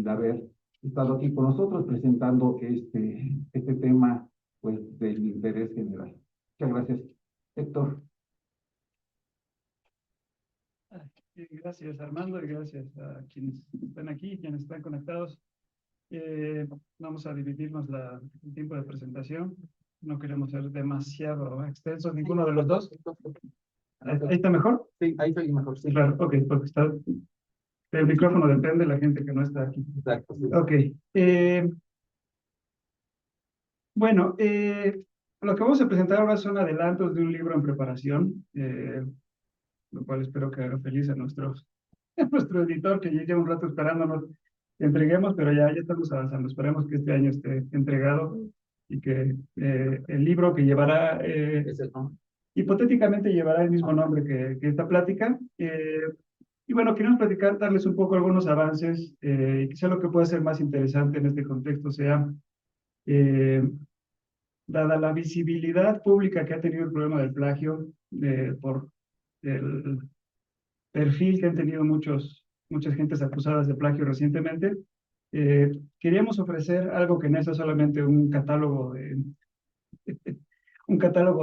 el haber estado aquí con nosotros presentando este tema, pues, del interés general. Muchas gracias. Héctor. Gracias, Armando, y gracias a quienes están aquí, quienes están conectados. Vamos a dividirnos el tiempo de presentación. No queremos ser demasiado extensos, ninguno de los dos. ¿Ahí está mejor? Sí, ahí estoy mejor. Sí. Claro, ok, porque el micrófono depende de la gente que no está aquí. Exacto. Sí. Ok. Bueno, lo que vamos a presentar ahora son adelantos de un libro en preparación, lo cual espero que haga feliz a nuestro editor, que ya lleva un rato esperándonos que entreguemos, pero ya estamos avanzando. Esperemos que este año esté entregado y que el libro que llevará, hipotéticamente llevará el mismo nombre que esta plática. Y bueno, queremos platicar, darles un poco algunos avances, y quizá lo que pueda ser más interesante en este contexto sea, dada la visibilidad pública que ha tenido el problema del plagio, por el perfil que han tenido muchas gentes acusadas de plagio recientemente, queríamos ofrecer algo que no es solamente un catálogo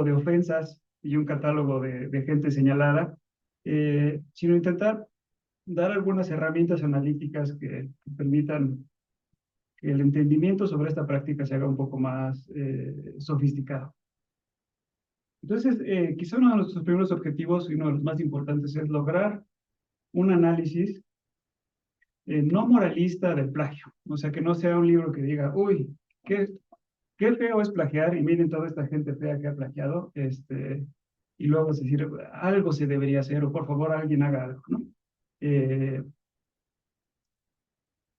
de ofensas y un catálogo de gente señalada, sino intentar dar algunas herramientas analíticas que permitan que el entendimiento sobre esta práctica se haga un poco más sofisticado. Entonces, quizá uno de nuestros primeros objetivos y uno de los más importantes es lograr un análisis no moralista del plagio. O sea, que no sea un libro que diga, uy, qué feo es plagiar, y miren toda esta gente fea que ha plagiado, y luego es decir, algo se debería hacer, o por favor alguien haga algo, ¿no?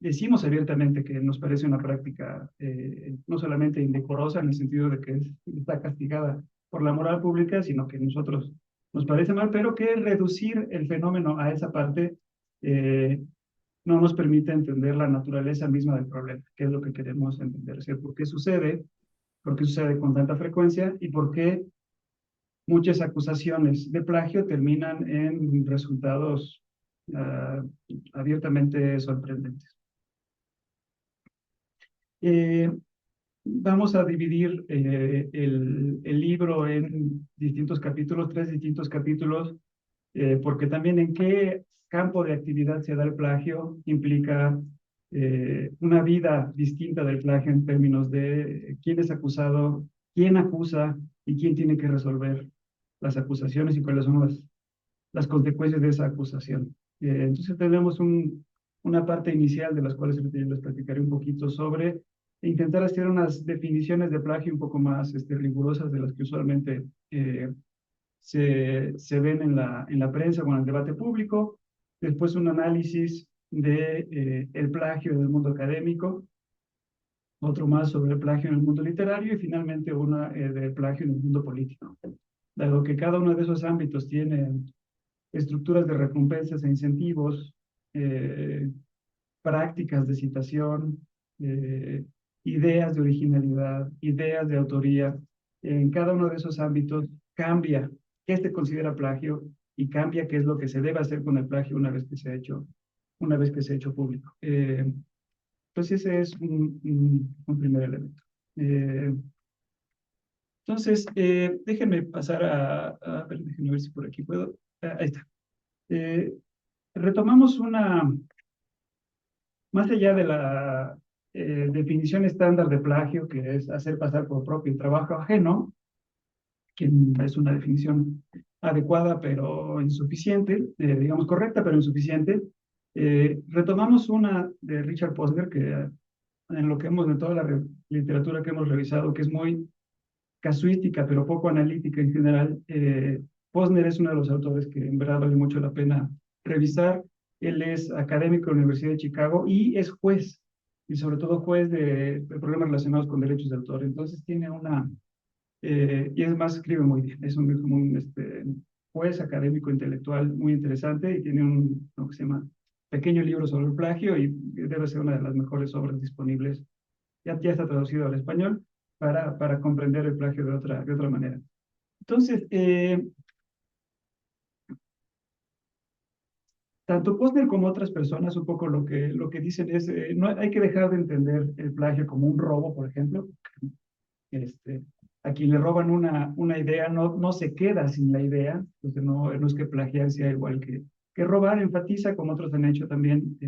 Decimos abiertamente que nos parece una práctica no solamente indecorosa en el sentido de que está castigada por la moral pública, sino que a nosotros nos parece mal, pero que reducir el fenómeno a esa parte no nos permite entender la naturaleza misma del problema, que es lo que queremos entender, es decir, por qué sucede con tanta frecuencia y por qué muchas acusaciones de plagio terminan en resultados abiertamente sorprendentes. Vamos a dividir el libro en distintos capítulos, 3 distintos capítulos, porque también en qué campo de actividad se da el plagio implica una vida distinta del plagio en términos de quién es acusado, quién acusa y quién tiene que resolver las acusaciones y cuáles son las consecuencias de esa acusación. Entonces tenemos una parte inicial de las cuales les platicaré un poquito sobre intentar hacer unas definiciones de plagio un poco más rigurosas de las que usualmente se ven en la prensa o en el debate público. Después un análisis de el plagio en el mundo académico, otro más sobre el plagio en el mundo literario y finalmente una de plagio en el mundo político. Dado que cada uno de esos ámbitos tiene estructuras de recompensas e incentivos, prácticas de citación, ideas de originalidad, ideas de autoría. En cada uno de esos ámbitos cambia qué se considera plagio y cambia qué es lo que se debe hacer con el plagio una vez que se ha hecho público. Entonces ese es un primer elemento. Entonces, déjenme pasar déjenme ver si por aquí puedo. Ahí está. Retomamos más allá de la definición estándar de plagio, que es hacer pasar por propio trabajo ajeno, que es una definición adecuada pero insuficiente, digamos correcta pero insuficiente. Retomamos una de Richard Posner, que en toda la literatura que hemos revisado, que es muy casuística pero poco analítica en general. Posner es uno de los autores que en verdad vale mucho la pena revisar. Él es académico de la Universidad de Chicago y es juez, y sobre todo juez de problemas relacionados con derechos de autor. Entonces tiene y es más, escribe muy bien. Es un juez académico intelectual muy interesante y tiene lo que se llama pequeño libro sobre el plagio, y debe ser una de las mejores obras disponibles. Ya está traducido al español para comprender el plagio de otra manera. Entonces, tanto Posner como otras personas un poco lo que dicen es, no hay que dejar de entender el plagio como un robo, por ejemplo. Este, a quien le roban una idea no se queda sin la idea, entonces no es que plagiar sea igual que robar. Enfatiza, como otros han hecho también,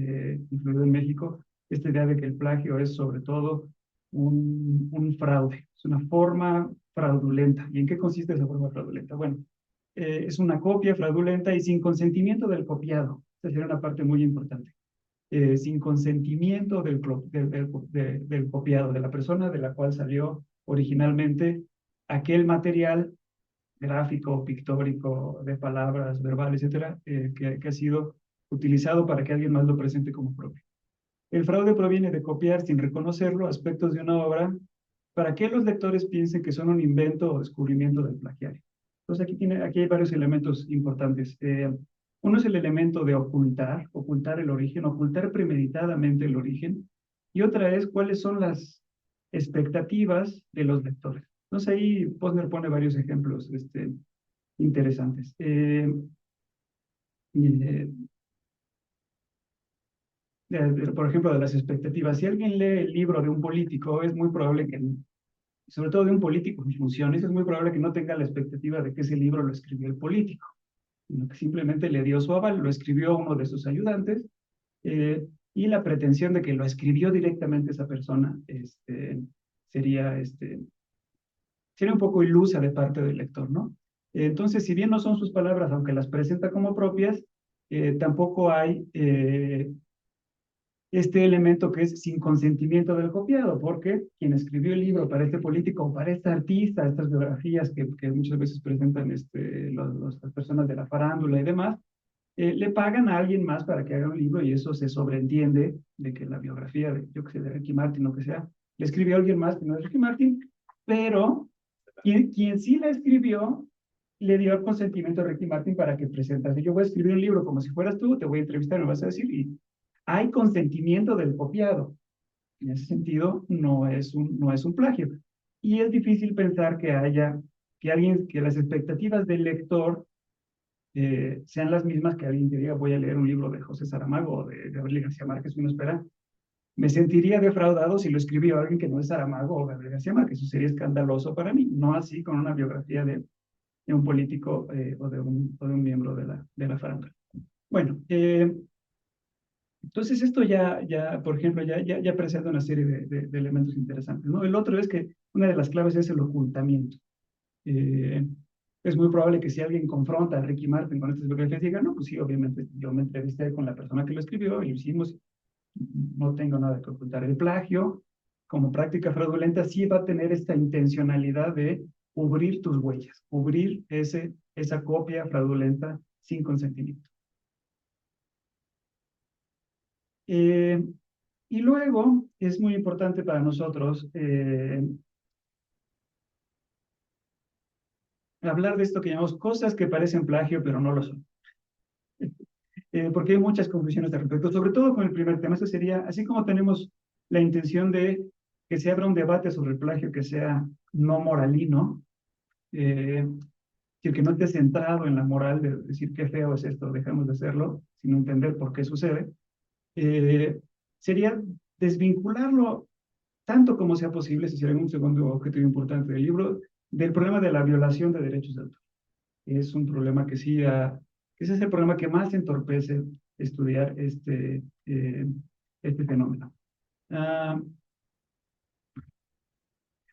incluido en México, esta idea de que el plagio es sobre todo un fraude, es una forma fraudulenta. ¿Y en qué consiste esa forma fraudulenta? Bueno, es una copia fraudulenta y sin consentimiento del copiado. Esa sería una parte muy importante. Sin consentimiento del copiado, de la persona de la cual salió originalmente aquel material gráfico, pictórico, de palabras, verbal, etcétera, que ha sido utilizado para que alguien más lo presente como propio. El fraude proviene de copiar sin reconocerlo aspectos de una obra para que los lectores piensen que son un invento o descubrimiento del plagiario. Entonces aquí hay varios elementos importantes. Uno es el elemento de ocultar el origen, ocultar premeditadamente el origen, y otra es cuáles son las expectativas de los lectores. Entonces ahí Posner pone varios ejemplos interesantes. Eh, por ejemplo, de las expectativas. Si alguien lee el libro de un político, es muy probable que, sobre todo de un político en funciones, es muy probable que no tenga la expectativa de que ese libro lo escribió el político, sino que simplemente le dio su aval, lo escribió uno de sus ayudantes, y la pretensión de que lo escribió directamente esa persona sería, sería un poco ilusa de parte del lector, ¿no? Entonces, si bien no son sus palabras, aunque las presenta como propias, tampoco hay este elemento que es sin consentimiento del copiado, porque quien escribió el libro para este político o para este artista, estas biografías que muchas veces presentan las personas de la farándula y demás, le pagan a alguien más para que haga un libro y eso se sobreentiende de que la biografía de, yo que sé, de Ricky Martin o que sea, le escribió a alguien más que no es Ricky Martin, pero quien sí la escribió le dio el consentimiento a Ricky Martin para que presentase. Yo voy a escribir un libro como si fueras tú, te voy a entrevistar, me vas a decir, y hay consentimiento del copiado. En ese sentido, no es un plagio. Y es difícil pensar que haya, que las expectativas del lector sean las mismas que alguien que diga voy a leer un libro de José Saramago o de Gabriel García Márquez, uno espera. Me sentiría defraudado si lo escribió alguien que no es Saramago o Gabriel García Márquez. Eso sería escandaloso para mí. No así con una biografía de un político o de un miembro de la farándula. Bueno, entonces esto por ejemplo, ya presenta una serie de elementos interesantes, ¿no? El otro es que una de las claves es el ocultamiento. Eh, es muy probable que si alguien confronta a Ricky Martin con estas biografías, diga, no, pues sí, obviamente yo me entrevisté con la persona que lo escribió y lo hicimos, no tengo nada que ocultar. El plagio, como práctica fraudulenta, sí va a tener esta intencionalidad de cubrir tus huellas, cubrir esa copia fraudulenta sin consentimiento. Eh, y luego es muy importante para nosotros hablar de esto que llamamos cosas que parecen plagio, pero no lo son. Porque hay muchas confusiones al respecto, sobre todo con el primer tema. Eso sería, así como tenemos la intención de que se abra un debate sobre el plagio que sea no moralino, que no esté centrado en la moral de decir qué feo es esto, dejamos de hacerlo, sino entender por qué sucede, eh, sería desvincularlo tanto como sea posible, ese sería un segundo objetivo importante del libro, del problema de la violación de derechos de autor. Es un problema que sí, ese es el problema que más entorpece estudiar este fenómeno. Ah,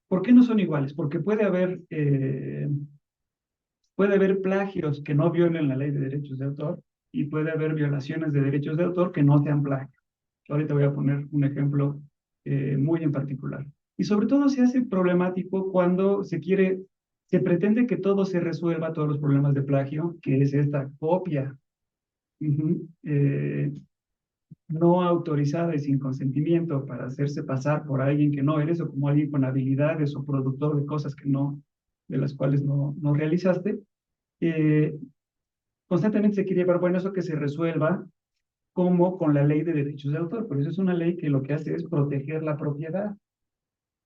¿por qué no son iguales? Porque puede haber plagios que no violen la ley de derechos de autor y puede haber violaciones de derechos de autor que no sean plagios. Ahorita voy a poner un ejemplo muy en particular. Y sobre todo se hace problemático cuando se pretende que todo se resuelva, todos los problemas de plagio, que es esta copia no autorizada y sin consentimiento para hacerse pasar por alguien que no eres o como alguien con habilidades o productor de cosas de las cuales no realizaste. Eh, constantemente se quiere llevar, bueno, eso que se resuelva como con la ley de derechos de autor. Por eso es una ley que lo que hace es proteger la propiedad.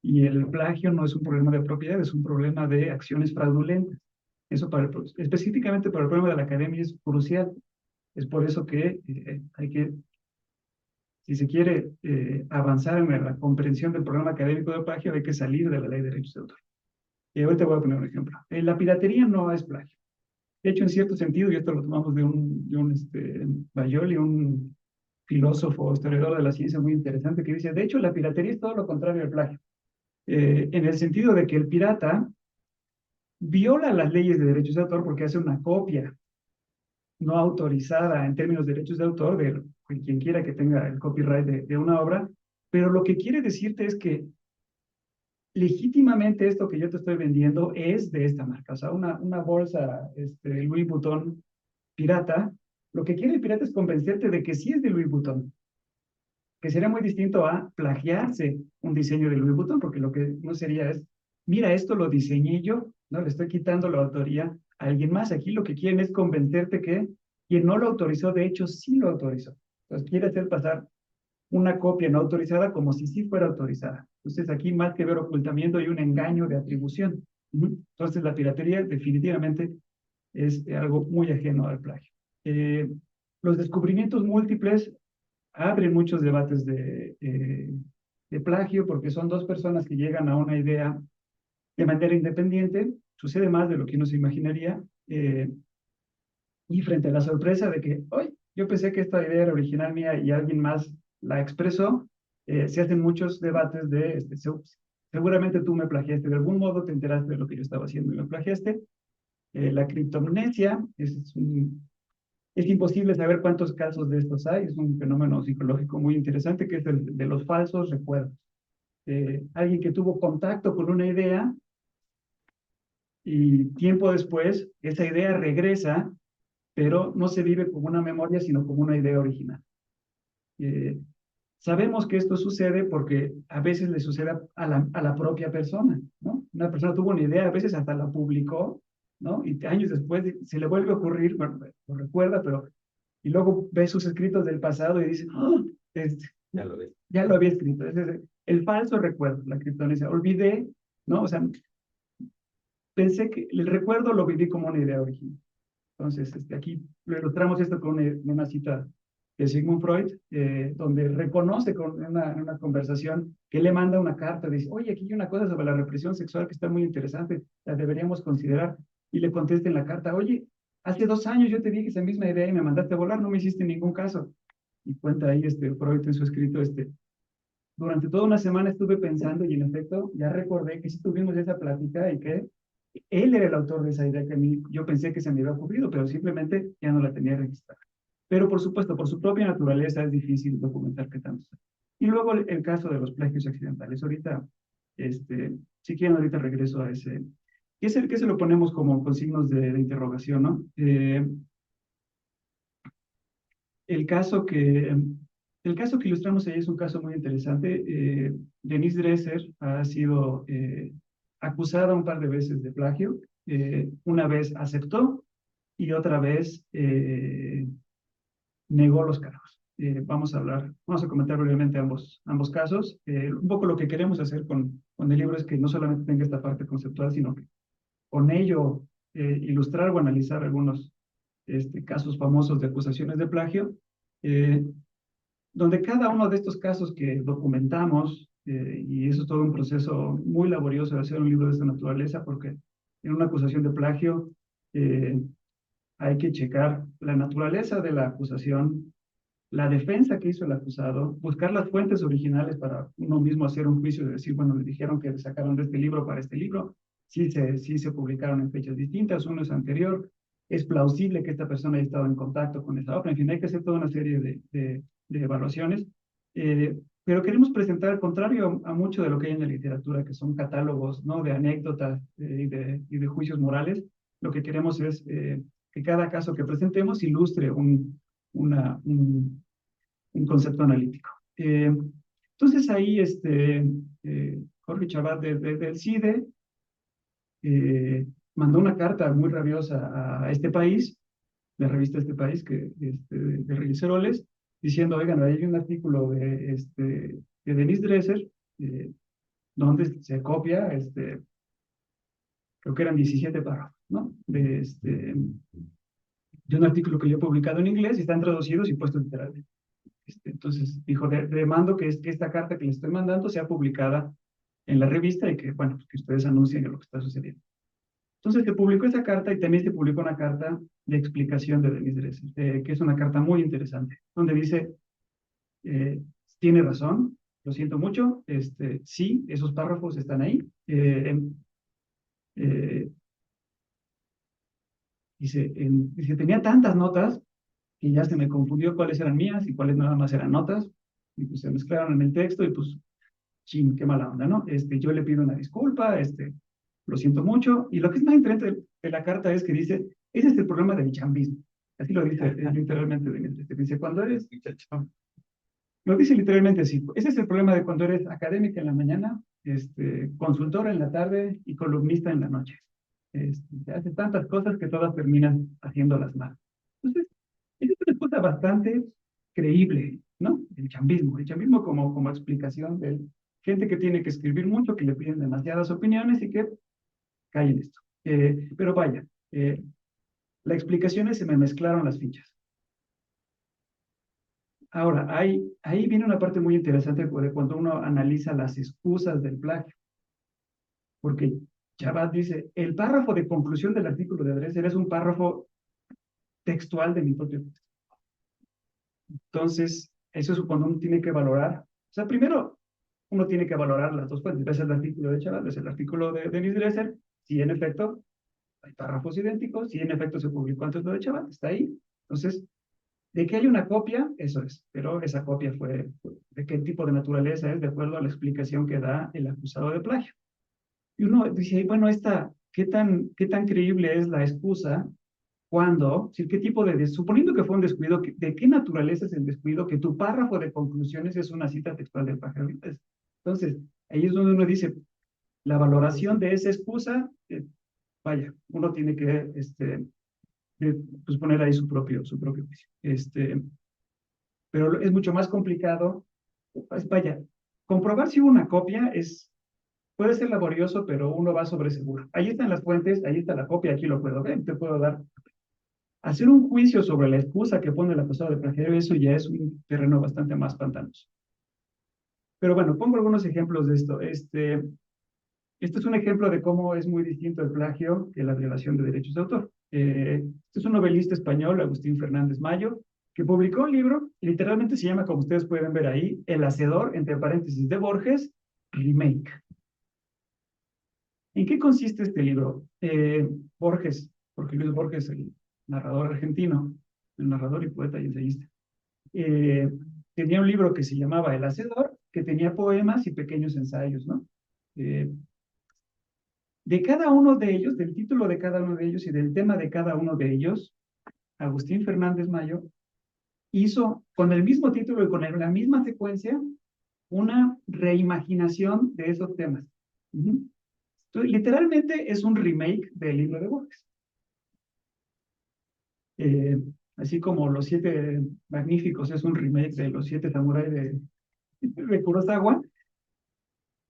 Y el plagio no es un problema de propiedad, es un problema de acciones fraudulentas. Eso específicamente para el problema de la academia es crucial. Es por eso que hay que, si se quiere avanzar en la comprensión del problema académico de plagio, hay que salir de la ley de derechos de autor. Y ahorita voy a poner un ejemplo. La piratería no es plagio. De hecho, en cierto sentido, y esto lo tomamos de un Bajoli, un filósofo, historiador de la ciencia muy interesante, que dice, de hecho, la piratería es todo lo contrario al plagio. En el sentido de que el pirata viola las leyes de derechos de autor porque hace una copia no autorizada en términos de derechos de autor de quien quiera que tenga el copyright de una obra, pero lo que quiere decirte es que legítimamente esto que yo te estoy vendiendo es de esta marca. O sea, una bolsa Louis Vuitton pirata, lo que quiere el pirata es convencerte de que sí es de Louis Vuitton, que sería muy distinto a plagiarse un diseño de Louis Vuitton, porque lo que no sería es, mira, esto lo diseñé yo, ¿no? Le estoy quitando la autoría a alguien más. Aquí lo que quieren es convencerte que quien no lo autorizó, de hecho, sí lo autorizó. Entonces quiere hacer pasar una copia no autorizada como si sí fuera autorizada. Entonces aquí más que ver ocultamiento hay un engaño de atribución. Entonces la piratería definitivamente es algo muy ajeno al plagio. Los descubrimientos múltiples abren muchos debates de plagio porque son dos personas que llegan a una idea de manera independiente, sucede más de lo que uno se imaginaría, y frente a la sorpresa de que, hoy yo pensé que esta idea era original mía y alguien más la expresó, se hacen muchos debates de, seguramente tú me plagiaste, de algún modo te enteraste de lo que yo estaba haciendo y me plagiaste. La criptomnesia es imposible saber cuántos casos de estos hay, es un fenómeno psicológico muy interesante que es el de los falsos recuerdos. Alguien que tuvo contacto con una idea y tiempo después esa idea regresa, pero no se vive como una memoria, sino como una idea original. Eh, Sabemos que esto sucede porque a veces le sucede a la propia persona, ¿no? Una persona tuvo una idea, a veces hasta la publicó, ¿no? Y años después se le vuelve a ocurrir, bueno, lo recuerda, pero y luego ve sus escritos del pasado y dice, ¡oh! Ya lo ves. Ya lo había escrito. Es el falso recuerdo, la criptonesia. Olvidé, ¿no? O sea, pensé que el recuerdo lo viví como una idea original. Entonces, aquí lo ilustramos esto con una cita de Sigmund Freud, donde reconoce con una conversación que le manda una carta, dice, oye, aquí hay una cosa sobre la represión sexual que está muy interesante, la deberíamos considerar. Y le contesta en la carta, oye, hace 2 años yo te dije esa misma idea y me mandaste a volar, no me hiciste ningún caso. Y cuenta ahí Freud en su escrito, durante toda una semana estuve pensando y en efecto ya recordé que sí tuvimos esa plática y que él era el autor de esa idea que a mí, yo pensé que se me había ocurrido, pero simplemente ya no la tenía registrada. Pero por supuesto, por su propia naturaleza es difícil documentar qué tanto sabe. Y luego el caso de los plagios accidentales. Ahorita, si quieren, ahorita regreso a ese, que es el que se lo ponemos como con signos de interrogación, ¿no? El caso que, el caso que ilustramos ahí es un caso muy interesante. Denise Dresser ha sido acusada un par de veces de plagio. Una vez aceptó y otra vez negó los cargos. Vamos a comentar brevemente ambos casos. Un poco lo que queremos hacer con el libro es que no solamente tenga esta parte conceptual, sino que con ello ilustrar o analizar algunos casos famosos de acusaciones de plagio, eh, donde cada uno de estos casos que documentamos, y eso es todo un proceso muy laborioso de hacer un libro de esta naturaleza, porque en una acusación de plagio hay que checar la naturaleza de la acusación, la defensa que hizo el acusado, buscar las fuentes originales para uno mismo hacer un juicio de decir, bueno, le dijeron que sacaron de este libro para este libro, sí se publicaron en fechas distintas, uno es anterior, es plausible que esta persona haya estado en contacto con esta obra, en fin, hay que hacer toda una serie de evaluaciones, pero queremos presentar, al contrario a mucho de lo que hay en la literatura, que son catálogos, ¿no? De anécdotas y de juicios morales, lo que queremos es que cada caso que presentemos ilustre un concepto analítico. Entonces ahí Jorge Chabat del CIDE mandó una carta muy rabiosa a este país, la revista Este País, de Riceroles, diciendo, oigan, hay un artículo de Denise Dresser, donde se copia, creo que eran 17 párrafos, ¿no? de un artículo que yo he publicado en inglés y están traducidos y puestos literalmente. Entonces dijo, demando que esta carta que le estoy mandando sea publicada en la revista y que, bueno, que ustedes anuncien lo que está sucediendo. Entonces se publicó esa carta y también se publicó una carta de explicación de Denise Dresser, que es una carta muy interesante, donde dice, eh, tiene razón, lo siento mucho, sí, esos párrafos están ahí. Eh, dice, tenía tantas notas que ya se me confundió cuáles eran mías y cuáles nada más eran notas, y pues se mezclaron en el texto y pues, chin, qué mala onda, ¿no? Yo le pido una disculpa, lo siento mucho, y lo que es más interesante de la carta es que dice, ese es el problema del chambismo, así lo dice literalmente, dice, cuando eres, lo dice literalmente así, ese es el problema de cuando eres académica en la mañana, consultora en la tarde y columnista en la noche. Se hace tantas cosas que todas terminan haciéndolas mal. Entonces, es una cosa bastante creíble, ¿no? El chambismo como explicación de gente que tiene que escribir mucho, que le piden demasiadas opiniones y que cae en esto. Pero vaya, la explicación es se me mezclaron las fichas. Ahora, ahí viene una parte muy interesante de cuando uno analiza las excusas del plagio, porque Chabad dice, el párrafo de conclusión del artículo de Dresser es un párrafo textual de mi propio texto. Entonces, eso es cuando uno tiene que valorar. O sea, primero, uno tiene que valorar las dos fuentes. Ves el artículo de Chabad, ves el artículo de Denise Dresser, si en efecto hay párrafos idénticos, si en efecto se publicó antes lo de Chabad, está ahí. Entonces, de que hay una copia, eso es, pero esa copia fue de qué tipo de naturaleza es, de acuerdo a la explicación que da el acusado de plagio. Y uno dice, bueno, qué tan creíble es la excusa cuando, si qué tipo suponiendo que fue un descuido, ¿de qué naturaleza es el descuido? Que tu párrafo de conclusiones es una cita textual del plagio. Entonces, ahí es donde uno dice, la valoración de esa excusa, vaya, uno tiene que pues poner ahí su propio juicio. Pero es mucho más complicado, pues vaya, comprobar si hubo una copia puede ser laborioso, pero uno va sobre seguro. Ahí están las fuentes, ahí está la copia, aquí lo puedo ver, te puedo dar. Hacer un juicio sobre la excusa que pone el acusado de plagio, eso ya es un terreno bastante más pantanoso. Pero bueno, pongo algunos ejemplos de esto. Este es un ejemplo de cómo es muy distinto el plagio que la violación de derechos de autor. Este es un novelista español, Agustín Fernández Mayo, que publicó un libro, literalmente se llama, como ustedes pueden ver ahí, El Hacedor, entre paréntesis, de Borges, Remake. ¿En qué consiste este libro? Borges, porque Luis Borges, el narrador argentino, el narrador y poeta y ensayista, eh, tenía un libro que se llamaba El Hacedor, que tenía poemas y pequeños ensayos, ¿no? De cada uno de ellos, del título de cada uno de ellos y del tema de cada uno de ellos, Agustín Fernández Mayo hizo con el mismo título y con la misma secuencia una reimaginación de esos temas. Entonces, literalmente es un remake del libro de Borges. Así como Los Siete Magníficos es un remake de Los Siete Samuráis de Kurosawa,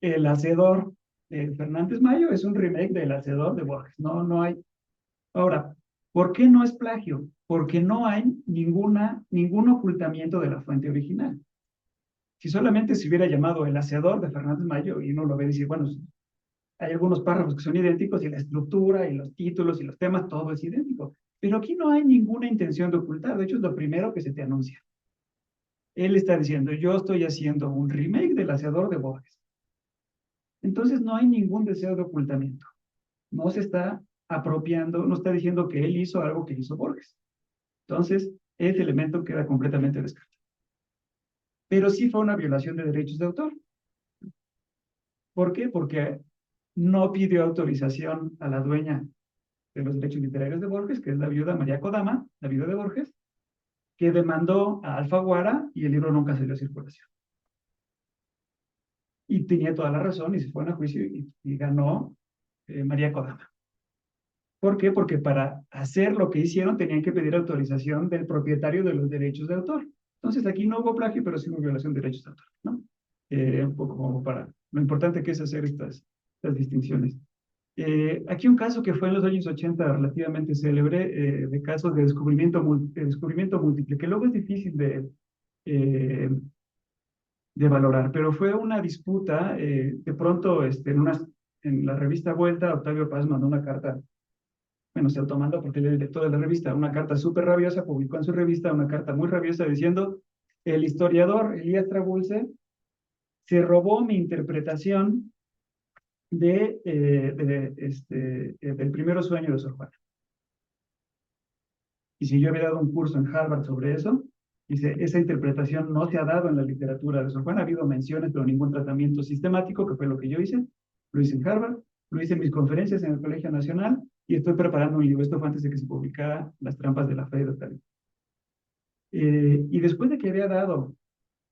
El Hacedor de Fernández Mayo es un remake del Hacedor de Borges. No hay. Ahora, ¿por qué no es plagio? Porque no hay ningún ocultamiento de la fuente original. Si solamente se hubiera llamado El Hacedor de Fernández Mayo y uno lo ve y dice, bueno, hay algunos párrafos que son idénticos y la estructura y los títulos y los temas, todo es idéntico. Pero aquí no hay ninguna intención de ocultar. De hecho, es lo primero que se te anuncia. Él está diciendo, yo estoy haciendo un remake del Hacedor de Borges. Entonces no hay ningún deseo de ocultamiento. No se está apropiando, no está diciendo que él hizo algo que hizo Borges. Entonces, ese elemento queda completamente descartado. Pero sí fue una violación de derechos de autor. ¿Por qué? Porque no pidió autorización a la dueña de los derechos literarios de Borges, que es la viuda María Kodama, la viuda de Borges, que demandó a Alfaguara y el libro nunca salió a circulación. Y tenía toda la razón y se fue a juicio y ganó María Kodama. ¿Por qué? Porque para hacer lo que hicieron tenían que pedir autorización del propietario de los derechos de autor. Entonces aquí no hubo plagio, pero sí hubo violación de derechos de autor, ¿no? Un poco como para lo importante que es hacer estas distinciones. Aquí un caso que fue en los años 80 relativamente célebre, de casos de descubrimiento múltiple, que luego es difícil eh, de valorar, pero fue una disputa, de pronto en la revista Vuelta, Octavio Paz mandó una carta, bueno, se automandó porque él era el director de la revista, una carta súper rabiosa, publicó en su revista una carta muy rabiosa diciendo, el historiador Elías Trabulce se robó mi interpretación del primero sueño de Sor Juana. Y si yo había dado un curso en Harvard sobre eso, dice, esa interpretación no se ha dado en la literatura de Sor Juana, ha habido menciones, pero ningún tratamiento sistemático, que fue lo que yo hice. Lo hice en Harvard, lo hice en mis conferencias en el Colegio Nacional, y estoy preparando un libro. Esto fue antes de que se publicara Las trampas de la fe de Octavio. Y después de que había dado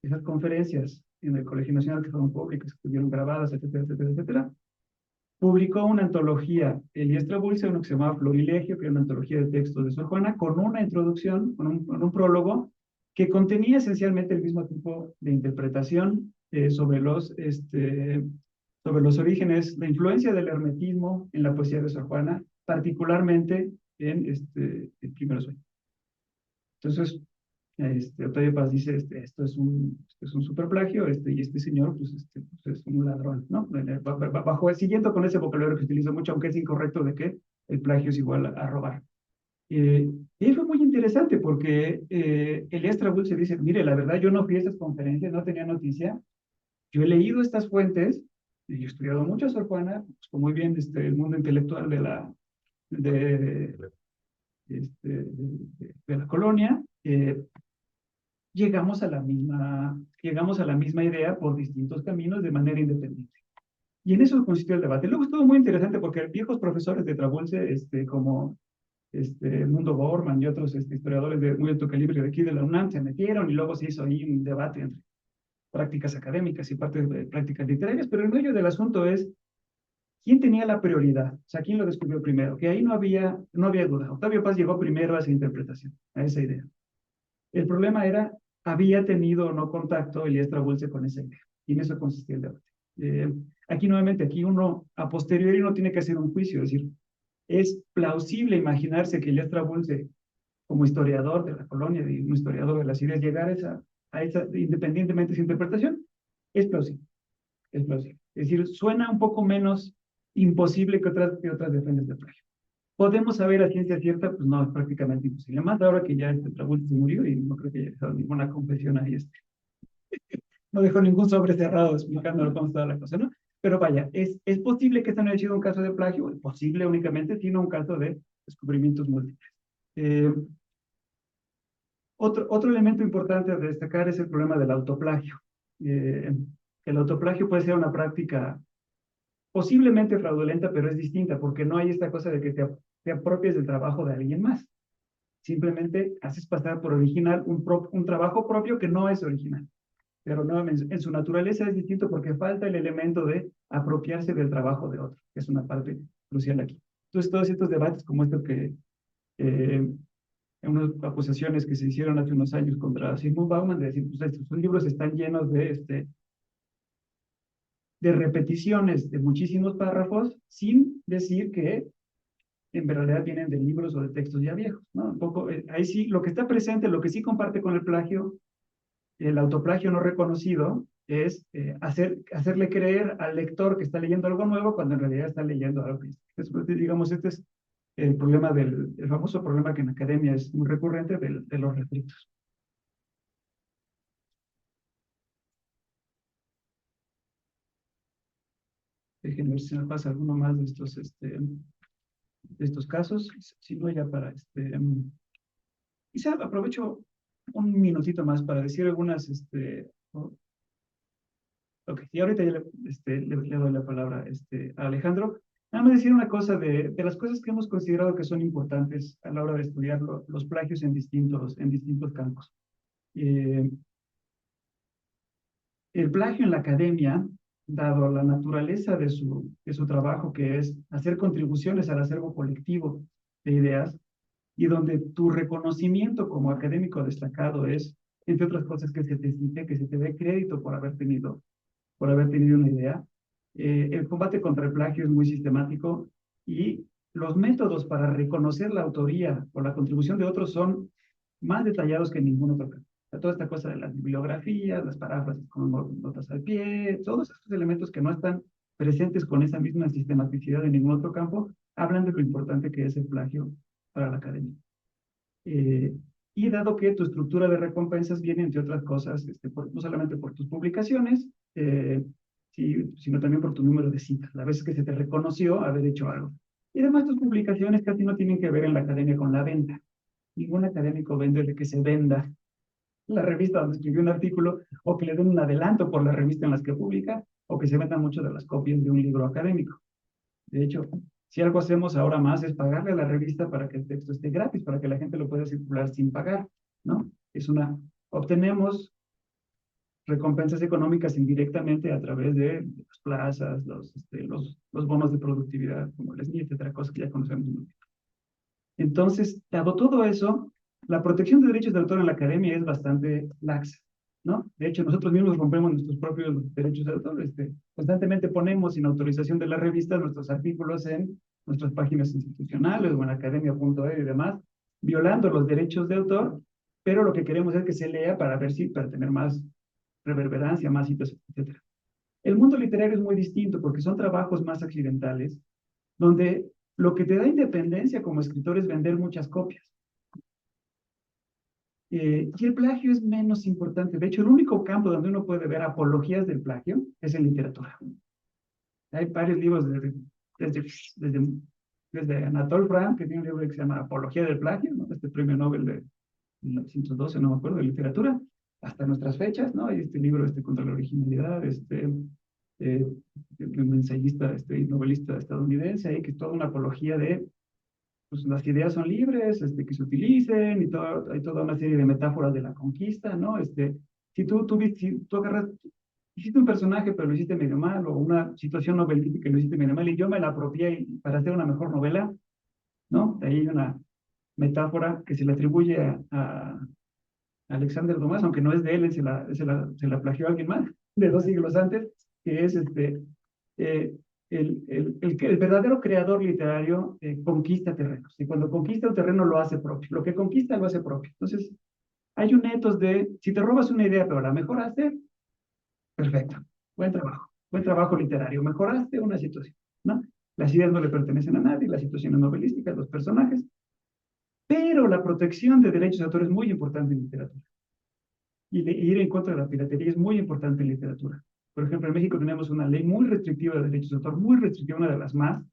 esas conferencias en el Colegio Nacional, que fueron públicas, que estuvieron grabadas, etcétera, etcétera, etcétera, publicó una antología, Elías Trabulce, uno que se llamaba Florilegio, que era una antología de textos de Sor Juana, con una introducción, con un prólogo, que contenía esencialmente el mismo tipo de interpretación sobre los orígenes, la influencia del hermetismo en la poesía de Sor Juana, particularmente en el primer sueño. Entonces, Octavio Paz dice, esto es un superplagio, y este señor, pues es un ladrón, ¿no? Siguiendo con ese vocabulario que utilizo mucho, aunque es incorrecto de que el plagio es igual a robar. Y fue muy interesante porque Elías Trabulce dice, mire, la verdad yo no fui a esas conferencias, no tenía noticia, yo he leído estas fuentes, y yo he estudiado mucho a Sor Juana, pues, muy bien el mundo intelectual de, de la colonia, llegamos a la misma idea por distintos caminos de manera independiente. Y en eso consistió el debate. Luego estuvo muy interesante porque viejos profesores de Trabulce, como Mundo Borman y otros historiadores de muy alto calibre de aquí de la UNAM se metieron y luego se hizo ahí un debate entre prácticas académicas y partes de prácticas literarias, pero el medio del asunto es quién tenía la prioridad, o sea, quién lo descubrió primero, que ahí no había duda. Octavio Paz llegó primero a esa interpretación, a esa idea. El problema era, había tenido o no contacto Elías Trabulce con esa idea. Y en eso consistía el debate. Aquí nuevamente, aquí uno, a posteriori, uno tiene que hacer un juicio, es decir, es plausible imaginarse que Elías Trabulce, como historiador de la colonia, un historiador de las ideas, llegar a esa, independientemente de su interpretación, es plausible, es plausible. Es decir, suena un poco menos imposible que otras defensas de plagio. ¿Podemos saber a ciencia cierta? Pues no, es prácticamente imposible. Más ahora que ya Trabulce se murió y no creo que haya dejado ninguna confesión ahí. No dejó ningún sobre cerrado explicando cómo estaba la cosa, ¿no? Pero vaya, es posible que este no haya sido un caso de plagio, posible únicamente, sino un caso de descubrimientos múltiples. Otro elemento importante a destacar es el problema del autoplagio. El autoplagio puede ser una práctica posiblemente fraudulenta, pero es distinta, porque no hay esta cosa de que te apropies del trabajo de alguien más. Simplemente haces pasar por original un trabajo propio que no es original. Pero no, en su naturaleza es distinto porque falta el elemento de apropiarse del trabajo de otro, que es una parte crucial aquí. Entonces, todos estos debates como esto que, en unas acusaciones que se hicieron hace unos años contra Sigmund Bauman, de decir, pues estos libros están llenos de repeticiones de muchísimos párrafos, sin decir que en realidad vienen de libros o de textos ya viejos, ¿no? Un poco, ahí sí, lo que está presente, lo que sí comparte con el autoplagio no reconocido, es hacerle creer al lector que está leyendo algo nuevo cuando en realidad está leyendo algo que digamos, este es el problema el famoso problema que en academia es muy recurrente de los refritos. Déjenme ver si me pasa alguno más de estos casos, si no ya para quizá aprovecho un minutito más para decir algunas, ok, y ahorita ya le doy la palabra a Alejandro. Nada más decir una cosa de las cosas que hemos considerado que son importantes a la hora de estudiar los plagios en distintos campos. El plagio en la academia, dado la naturaleza de su trabajo, que es hacer contribuciones al acervo colectivo de ideas, y donde tu reconocimiento como académico destacado es, entre otras cosas, que se te cite, que se te dé crédito por haber tenido una idea, El combate contra el plagio es muy sistemático y los métodos para reconocer la autoría o la contribución de otros son más detallados que en ningún otro campo. O sea, toda esta cosa de las bibliografías, las paráfrasis con notas al pie, todos estos elementos que no están presentes con esa misma sistematicidad en ningún otro campo, hablan de lo importante que es el plagio para la academia. Y dado que tu estructura de recompensas viene, entre otras cosas, no solamente por tus publicaciones, sino también por tu número de citas, las veces que se te reconoció haber hecho algo. Y además tus publicaciones casi no tienen que ver en la academia con la venta. Ningún académico vende de que se venda la revista donde escribió un artículo, o que le den un adelanto por la revista en las que publica, o que se vendan mucho de las copias de un libro académico. De hecho, si algo hacemos ahora más es pagarle a la revista para que el texto esté gratis, para que la gente lo pueda circular sin pagar, ¿no? Obtenemos recompensas económicas indirectamente a través de las plazas, los bonos de productividad, como les SNI, etcétera, cosas que ya conocemos muy bien. Entonces, dado todo eso, la protección de derechos de autor en la academia es bastante laxa, ¿no? De hecho, nosotros mismos rompemos nuestros propios derechos de autor. Constantemente ponemos sin autorización de la revista nuestros artículos en nuestras páginas institucionales o en academia.edu y demás, violando los derechos de autor, pero lo que queremos es que se lea para ver si, para tener más reverberancia, más citas, etc. El mundo literario es muy distinto porque son trabajos más accidentales, donde lo que te da independencia como escritor es vender muchas copias. Y el plagio es menos importante. De hecho, el único campo donde uno puede ver apologías del plagio es en literatura. Hay varios libros desde Anatole France, que tiene un libro que se llama Apología del plagio, ¿no? Este premio Nobel de 1912, no me acuerdo, de literatura, hasta nuestras fechas, ¿no? Hay este libro contra la originalidad, un ensayista, novelista estadounidense, ahí que es toda una apología de pues las ideas son libres, que se utilicen, y hay toda una serie de metáforas de la conquista, ¿no? Si tú agarras, hiciste un personaje, pero lo hiciste medio mal, o una situación novelística que lo hiciste medio mal, y yo me la apropié para hacer una mejor novela, ¿no? De ahí hay una metáfora que se le atribuye a Alexander Dumas, aunque no es de él, se la plagió a alguien más, de 2 siglos antes, que es eh, el verdadero creador literario conquista terrenos. Y cuando conquista un terreno lo hace propio. Lo que conquista lo hace propio. Entonces, hay un ethos de, si te robas una idea, pero la mejoraste, perfecto. Buen trabajo literario. Mejoraste una situación, ¿no? Las ideas no le pertenecen a nadie, las situaciones novelísticas, los personajes. Pero la protección de derechos de autor es muy importante en literatura. Y ir en contra de la piratería es muy importante en literatura. Por ejemplo, en México tenemos una ley muy restrictiva de derechos de autor, muy restrictiva, una de las más,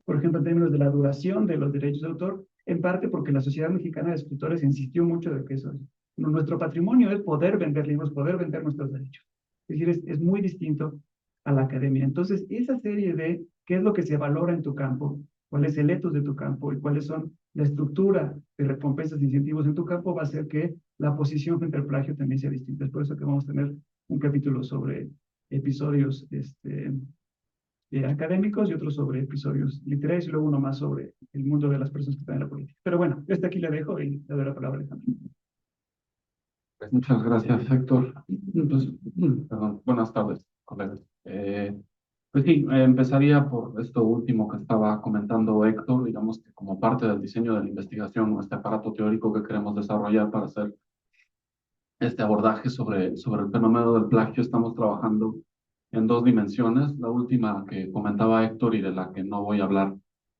por ejemplo, en términos de la duración de los derechos de autor, en parte porque la Sociedad Mexicana de Escritores insistió mucho de que nuestro patrimonio es poder vender libros, poder vender nuestros derechos. Es decir, es muy distinto a la academia. Entonces, esa serie de qué es lo que se valora en tu campo, cuál es el ethos de tu campo y cuáles son la estructura de recompensas e incentivos en tu campo, va a hacer que la posición frente al plagio también sea distinta. Es por eso que vamos a tener un capítulo sobre episodios académicos y otros sobre episodios literarios y luego uno más sobre el mundo de las personas que están en la política. Pero bueno, aquí le dejo y le doy la palabra a Alejandro. Muchas gracias, Héctor. Pues, perdón, buenas tardes, colegas. Pues sí, empezaría por esto último que estaba comentando Héctor, digamos que como parte del diseño de la investigación, este aparato teórico que queremos desarrollar para hacer este abordaje sobre el fenómeno del plagio, estamos trabajando en 2 dimensiones. La última que comentaba Héctor y de la que no voy a hablar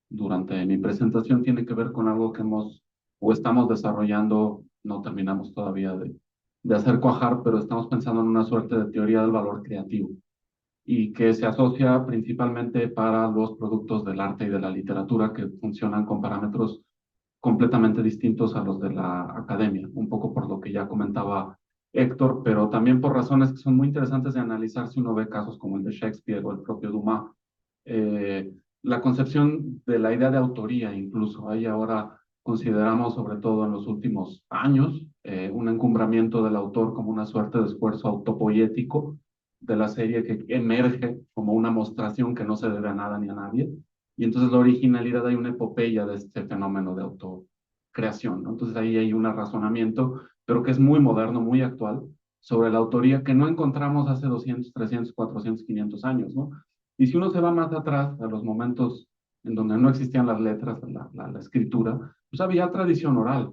durante mi presentación tiene que ver con algo que hemos o estamos desarrollando, no terminamos todavía de hacer cuajar, pero estamos pensando en una suerte de teoría del valor creativo y que se asocia principalmente para los productos del arte y de la literatura que funcionan con parámetros completamente distintos a los de la academia, un poco por lo que ya comentaba Héctor, pero también por razones que son muy interesantes de analizar si uno ve casos como el de Shakespeare o el propio Dumas. La concepción de la idea de autoría incluso, ahí ahora consideramos, sobre todo en los últimos años, un encumbramiento del autor como una suerte de esfuerzo autopoético de la serie que emerge como una mostración que no se debe a nada ni a nadie. Y entonces la originalidad, hay una epopeya de este fenómeno de autocreación, ¿no? Entonces ahí hay un razonamiento, pero que es muy moderno, muy actual, sobre la autoría que no encontramos hace 200, 300, 400, 500 años, ¿no? Y si uno se va más atrás, a los momentos en donde no existían las letras, la escritura, pues había tradición oral.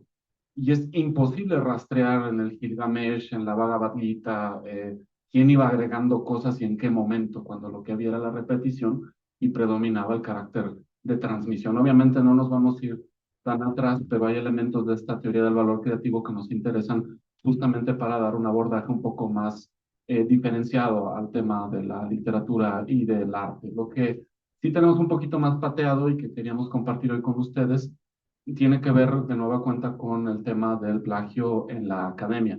Y es imposible rastrear en el Gilgamesh, en la Bhagavad Gita, quién iba agregando cosas y en qué momento, cuando lo que había era la repetición y predominaba el carácter de transmisión. Obviamente no nos vamos a ir tan atrás, pero hay elementos de esta teoría del valor creativo que nos interesan justamente para dar un abordaje un poco más diferenciado al tema de la literatura y del arte. Lo que sí tenemos un poquito más pateado y que queríamos compartir hoy con ustedes tiene que ver de nueva cuenta con el tema del plagio en la academia.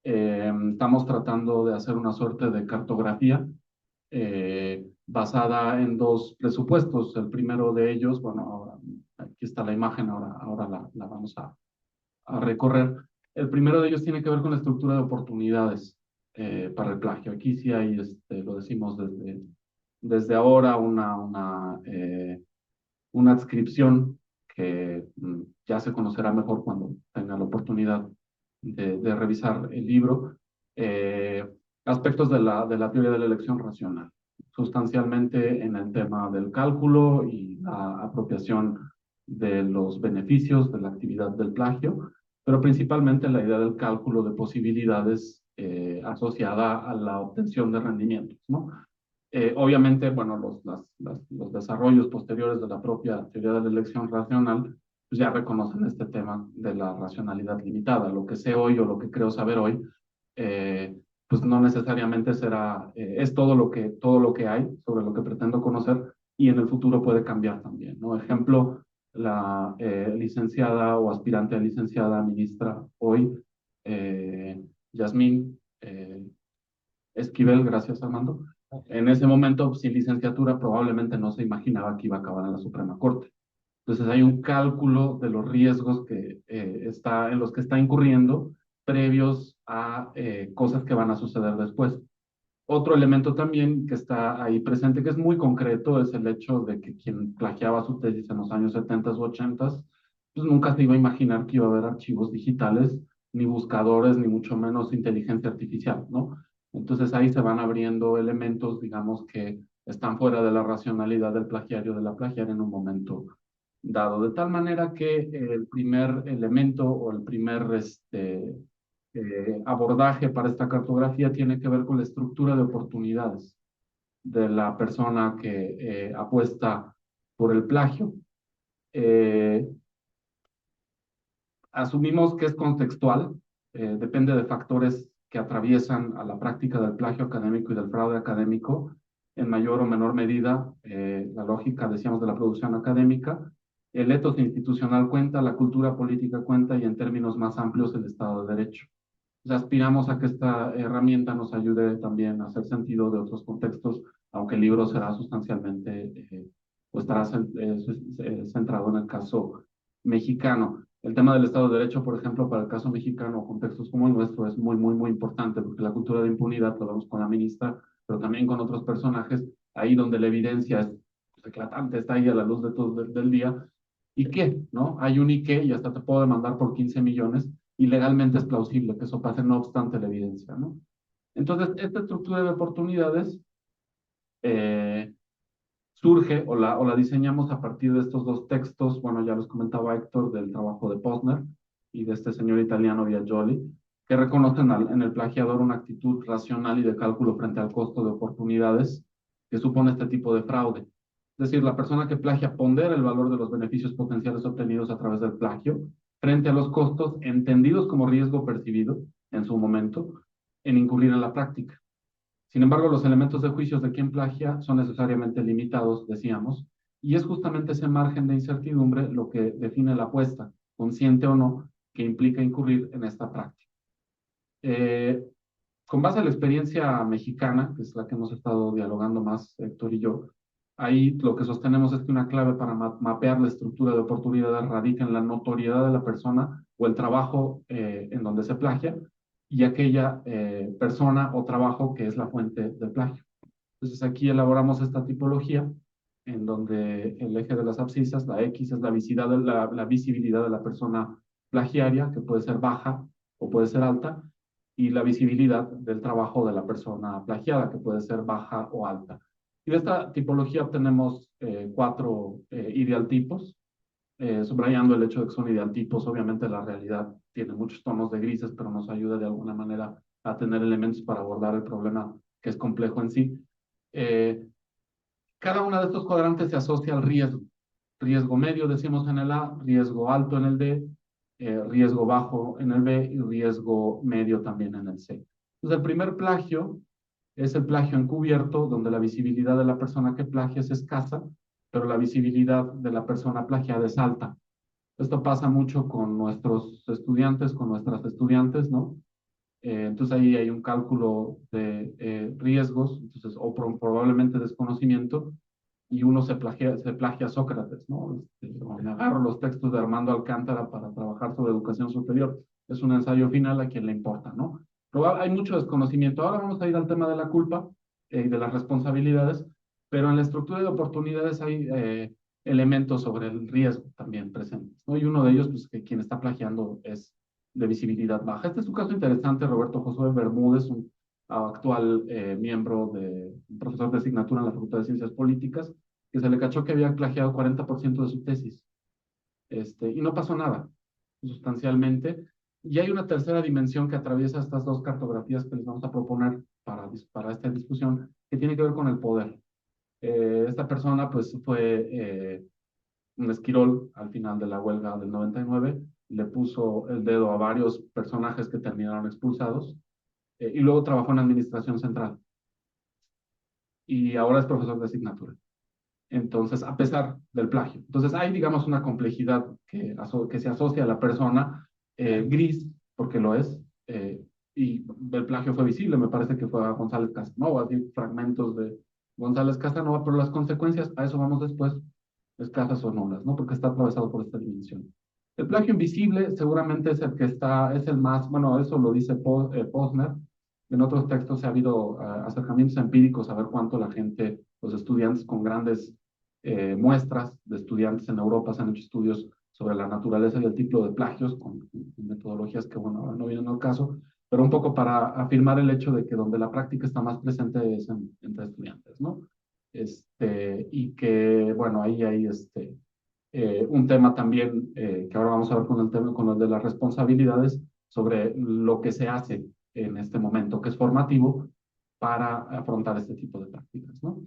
Estamos tratando de hacer una suerte de cartografía basada en dos presupuestos. El primero de ellos, bueno, ahora, aquí está la imagen, ahora la vamos a recorrer. El primero de ellos tiene que ver con la estructura de oportunidades para el plagio. Aquí sí hay, lo decimos desde ahora, una adscripción que ya se conocerá mejor cuando tenga la oportunidad de revisar el libro. Eh, Aspectos de la teoría de la elección racional, sustancialmente en el tema del cálculo y la apropiación de los beneficios de la actividad del plagio, pero principalmente la idea del cálculo de posibilidades asociada a la obtención de rendimientos, ¿no? Obviamente, bueno, los desarrollos posteriores de la propia teoría de la elección racional pues ya reconocen este tema de la racionalidad limitada. Lo que sé hoy o lo que creo saber hoy, pues no necesariamente será, es todo lo que hay sobre lo que pretendo conocer y en el futuro puede cambiar también, ¿no? Ejemplo, la licenciada o aspirante a licenciada ministra hoy, Yasmín Esquivel, gracias Armando. En ese momento, sin licenciatura, probablemente no se imaginaba que iba a acabar en la Suprema Corte. Entonces hay un cálculo de los riesgos en los que está incurriendo previos a cosas que van a suceder después. Otro elemento también que está ahí presente, que es muy concreto, es el hecho de que quien plagiaba su tesis en los años 70 u 80, pues nunca se iba a imaginar que iba a haber archivos digitales, ni buscadores, ni mucho menos inteligencia artificial, ¿no? Entonces ahí se van abriendo elementos, digamos, que están fuera de la racionalidad del plagiario, de la plagiaria en un momento dado. De tal manera que el primer elemento o el primer abordaje para esta cartografía tiene que ver con la estructura de oportunidades de la persona que apuesta por el plagio. Asumimos que es contextual, depende de factores que atraviesan a la práctica del plagio académico y del fraude académico, en mayor o menor medida, la lógica, decíamos, de la producción académica, el etos institucional cuenta, la cultura política cuenta y en términos más amplios el Estado de Derecho. Aspiramos a que esta herramienta nos ayude también a hacer sentido de otros contextos, aunque el libro será sustancialmente o estará centrado en el caso mexicano. El tema del Estado de Derecho, por ejemplo, para el caso mexicano o contextos como el nuestro es muy, muy, muy importante porque la cultura de impunidad, lo vemos con la ministra, pero también con otros personajes, ahí donde la evidencia es eclatante, está ahí a la luz de todo del día. ¿Y qué? ¿No? Hay un y qué y hasta te puedo demandar por 15 millones y legalmente es plausible que eso pase no obstante la evidencia, ¿no? Entonces, esta estructura de oportunidades surge o la diseñamos a partir de estos dos textos, bueno, ya los comentaba Héctor, del trabajo de Posner y de este señor italiano Viaggioli, que reconocen en el plagiador una actitud racional y de cálculo frente al costo de oportunidades que supone este tipo de fraude. Es decir, la persona que plagia pondera el valor de los beneficios potenciales obtenidos a través del plagio frente a los costos entendidos como riesgo percibido en su momento en incurrir en la práctica. Sin embargo, los elementos de juicios de quien plagia son necesariamente limitados, decíamos, y es justamente ese margen de incertidumbre lo que define la apuesta, consciente o no, que implica incurrir en esta práctica. Con base a la experiencia mexicana, que es la que hemos estado dialogando más Héctor y yo, ahí lo que sostenemos es que una clave para mapear la estructura de oportunidades radica en la notoriedad de la persona o el trabajo en donde se plagia y aquella persona o trabajo que es la fuente del plagio. Entonces aquí elaboramos esta tipología en donde el eje de las abscisas, la X, es la visibilidad de la persona plagiaria, que puede ser baja o puede ser alta, y la visibilidad del trabajo de la persona plagiada, que puede ser baja o alta. Y de esta tipología obtenemos 4 idealtipos, subrayando el hecho de que son idealtipos. Obviamente la realidad tiene muchos tonos de grises, pero nos ayuda de alguna manera a tener elementos para abordar el problema que es complejo en sí. Cada uno de estos cuadrantes se asocia al riesgo. Riesgo medio, decimos en el A, riesgo alto en el D, riesgo bajo en el B y riesgo medio también en el C. Entonces, el primer plagio es el plagio encubierto, donde la visibilidad de la persona que plagia es escasa, pero la visibilidad de la persona plagiada es alta. Esto pasa mucho con nuestros estudiantes, con nuestras estudiantes, ¿no? Entonces ahí hay un cálculo de riesgos, entonces, o probablemente desconocimiento, y uno se plagia a Sócrates, ¿no? Me agarro los textos de Armando Alcántara para trabajar sobre educación superior. Es un ensayo final, a quien le importa, ¿no? Pero hay mucho desconocimiento. Ahora vamos a ir al tema de la culpa y de las responsabilidades, pero en la estructura de oportunidades hay elementos sobre el riesgo también presentes, ¿no? Y uno de ellos, pues, que quien está plagiando es de visibilidad baja. Este es un caso interesante. Roberto Josué Bermúdez, un actual miembro un profesor de asignatura en la Facultad de Ciencias Políticas, que se le cachó que había plagiado 40% de su tesis. Y no pasó nada, sustancialmente. Y hay una tercera dimensión que atraviesa estas 2 cartografías que les vamos a proponer para esta discusión, que tiene que ver con el poder. Esta persona, pues, fue un esquirol al final de la huelga del 99, le puso el dedo a varios personajes que terminaron expulsados, y luego trabajó en administración central. Y ahora es profesor de asignatura. Entonces, a pesar del plagio. Entonces, hay, digamos, una complejidad que se asocia a la persona, gris, porque lo es, y el plagio fue visible. Me parece que fue a González Casanova, así, fragmentos de González Casanova, pero las consecuencias, a eso vamos después, escasas o nulas, ¿no? Porque está atravesado por esta dimensión. El plagio invisible seguramente es el que es el más, bueno, eso lo dice Posner. En otros textos se ha habido acercamientos empíricos a ver cuánto la gente, los estudiantes con grandes muestras de estudiantes en Europa, se han hecho estudios sobre la naturaleza y el tipo de plagios con metodologías que, bueno, ahora no vienen al caso, pero un poco para afirmar el hecho de que donde la práctica está más presente es entre estudiantes, ¿no? Y que, bueno, ahí hay un tema también que ahora vamos a ver con el tema, con el de las responsabilidades, sobre lo que se hace en este momento, que es formativo para afrontar este tipo de prácticas, ¿no?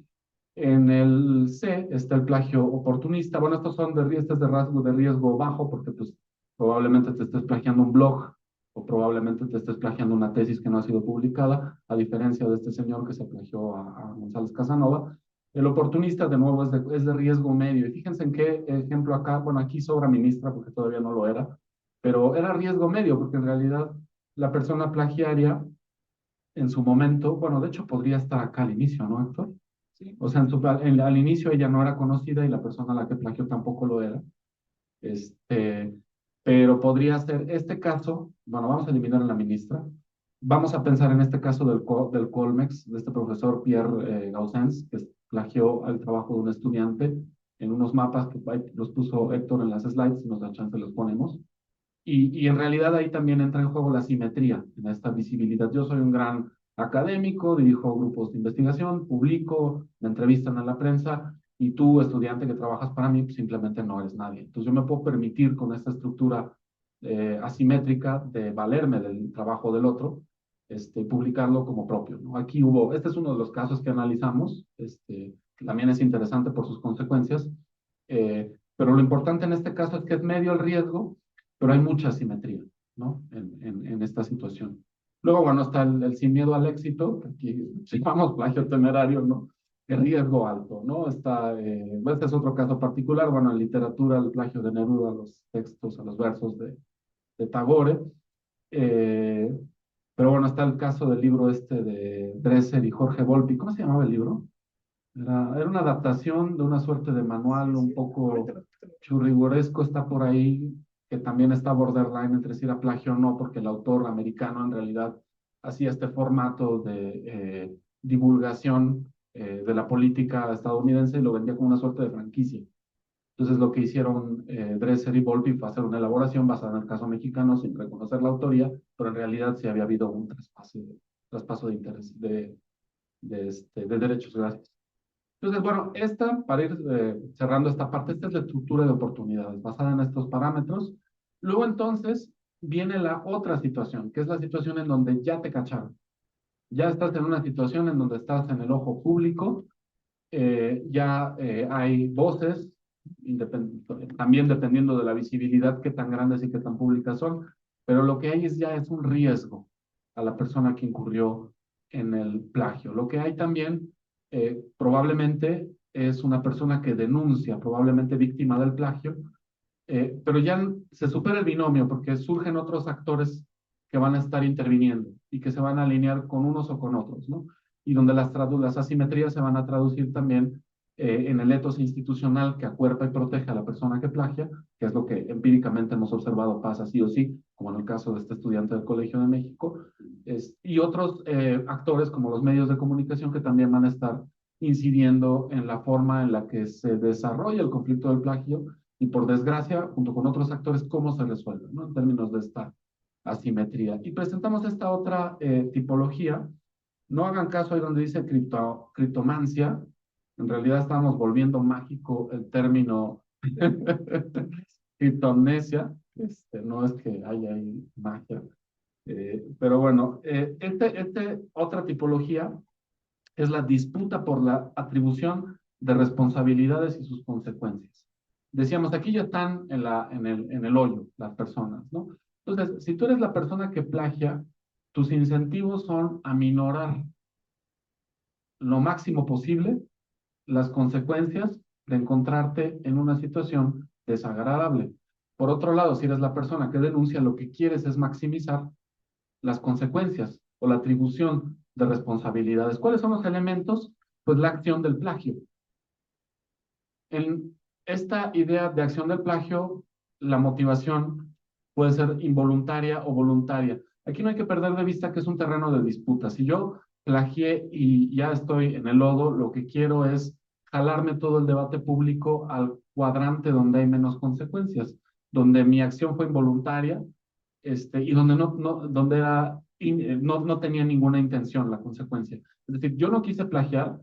En el C está el plagio oportunista. Bueno, estos son este es de riesgo bajo, porque pues probablemente te estés plagiando un blog o probablemente te estés plagiando una tesis que no ha sido publicada, a diferencia de este señor que se plagió a González Casanova. El oportunista, de nuevo, es de riesgo medio. Y fíjense en qué ejemplo acá, bueno, aquí sobra ministra porque todavía no lo era, pero era riesgo medio, porque en realidad la persona plagiaria en su momento, bueno, de hecho podría estar acá al inicio, ¿no, Héctor? Sí. O sea, al inicio ella no era conocida y la persona a la que plagió tampoco lo era. Pero podría ser este caso. Bueno, vamos a eliminar a la ministra. Vamos a pensar en este caso del Colmex, de este profesor Pierre Gaussens, que plagió el trabajo de un estudiante en unos mapas que los puso Héctor en las slides, si nos da chance los ponemos. Y en realidad ahí también entra en juego la simetría, en esta visibilidad. Yo soy un gran académico, dirijo grupos de investigación, publico, me entrevistan a la prensa, y tú, estudiante que trabajas para mí, pues simplemente no eres nadie. Entonces yo me puedo permitir con esta estructura asimétrica de valerme del trabajo del otro, publicarlo como propio, ¿no? Aquí este es uno de los casos que analizamos, que también es interesante por sus consecuencias, pero lo importante en este caso es que es medio el riesgo, pero hay mucha asimetría, ¿no? En esta situación. Luego, bueno, está el sin miedo al éxito, que aquí llamamos plagio temerario, ¿no? El riesgo alto, ¿no? Este es otro caso particular. Bueno, en literatura, el plagio de Neruda a los textos, a los versos de Tagore. Pero bueno, está el caso del libro de Dresser y Jorge Volpi. ¿Cómo se llamaba el libro? Era una adaptación de una suerte de manual un poco churriguresco, está por ahí, que también está borderline entre si era plagio o no, porque el autor americano en realidad hacía este formato de divulgación de la política estadounidense y lo vendía como una suerte de franquicia. Entonces lo que hicieron Dresser y Volpi fue hacer una elaboración basada en el caso mexicano sin reconocer la autoría, pero en realidad sí había habido un traspaso de interés, de derechos. Gracias. Entonces, bueno, para ir cerrando esta parte, esta es la estructura de oportunidades basada en estos parámetros. Luego, entonces, viene la otra situación, que es la situación en donde ya te cacharon. Ya estás en una situación en donde estás en el ojo público, ya hay voces, también dependiendo de la visibilidad, qué tan grandes y qué tan públicas son, pero lo que hay ya es un riesgo a la persona que incurrió en el plagio. Lo que hay también probablemente es una persona que denuncia, probablemente víctima del plagio, pero ya se supera el binomio porque surgen otros actores que van a estar interviniendo y que se van a alinear con unos o con otros, ¿no? Y donde las asimetrías se van a traducir también en el etos institucional que acuerpa y protege a la persona que plagia, que es lo que empíricamente hemos observado pasa sí o sí, como en el caso de este estudiante del Colegio de México, y otros actores como los medios de comunicación que también van a estar incidiendo en la forma en la que se desarrolla el conflicto del plagio y por desgracia, junto con otros actores, cómo se resuelve, ¿no? En términos de esta asimetría. Y presentamos esta otra tipología. No hagan caso ahí donde dice criptomancia. En realidad estamos volviendo mágico el término criptomnesia. No es que haya ahí magia. Pero bueno, otra tipología es la disputa por la atribución de responsabilidades y sus consecuencias. Decíamos, aquí ya están en el hoyo las personas, ¿no? Entonces, si tú eres la persona que plagia, tus incentivos son aminorar lo máximo posible las consecuencias de encontrarte en una situación desagradable. Por otro lado, si eres la persona que denuncia, lo que quieres es maximizar las consecuencias o la atribución de responsabilidades. ¿Cuáles son los elementos? Pues la acción del plagio. En esta idea de acción del plagio, la motivación puede ser involuntaria o voluntaria. Aquí no hay que perder de vista que es un terreno de disputa. Si yo plagié y ya estoy en el lodo, lo que quiero es jalarme todo el debate público al cuadrante donde hay menos consecuencias, donde mi acción fue involuntaria, y donde donde no tenía ninguna intención la consecuencia. Es decir, yo no quise plagiar,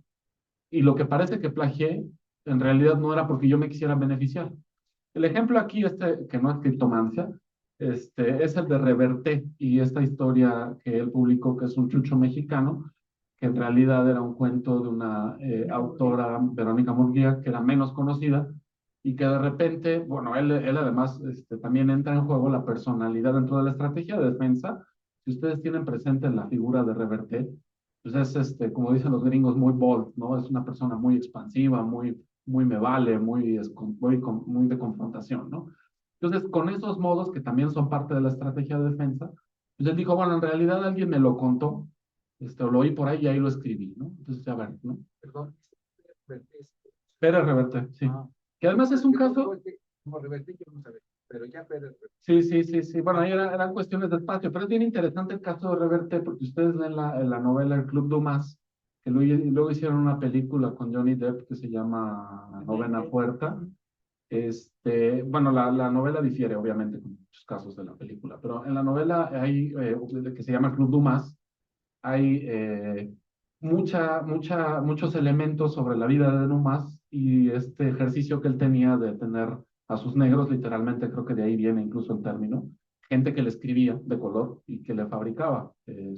y lo que parece que plagié, en realidad no era porque yo me quisiera beneficiar. El ejemplo aquí, que no es criptomancia, es el de Reverté y esta historia que él publicó, que es un chucho mexicano, que en realidad era un cuento de una autora, Verónica Murguía, que era menos conocida, y que de repente, bueno, él además también entra en juego la personalidad dentro de la estrategia de defensa. Si ustedes tienen presente la figura de Reverté, pues es, como dicen los gringos, muy bold, ¿no? Es una persona muy expansiva, muy me vale, muy de confrontación, ¿no? Entonces, con esos modos que también son parte de la estrategia de defensa, pues él dijo, bueno, en realidad alguien me lo contó, o lo oí por ahí y ahí lo escribí, ¿no? Entonces, a ver, ¿no? Perdón. Pérez Reverte, sí. Que además es un caso... Como Reverte, yo no sabía, pero ya Pérez. Sí. Bueno, ahí eran cuestiones de espacio, pero es bien interesante el caso de Reverte, porque ustedes leen la novela El Club Dumas, que luego hicieron una película con Johnny Depp que se llama Novena Puerta. Bueno, la novela difiere, obviamente, con muchos casos de la película, pero en la novela hay, que se llama El Club Dumas, hay muchos elementos sobre la vida de Dumas y este ejercicio que él tenía de tener a sus negros, literalmente creo que de ahí viene incluso el término, gente que le escribía de color y que le fabricaba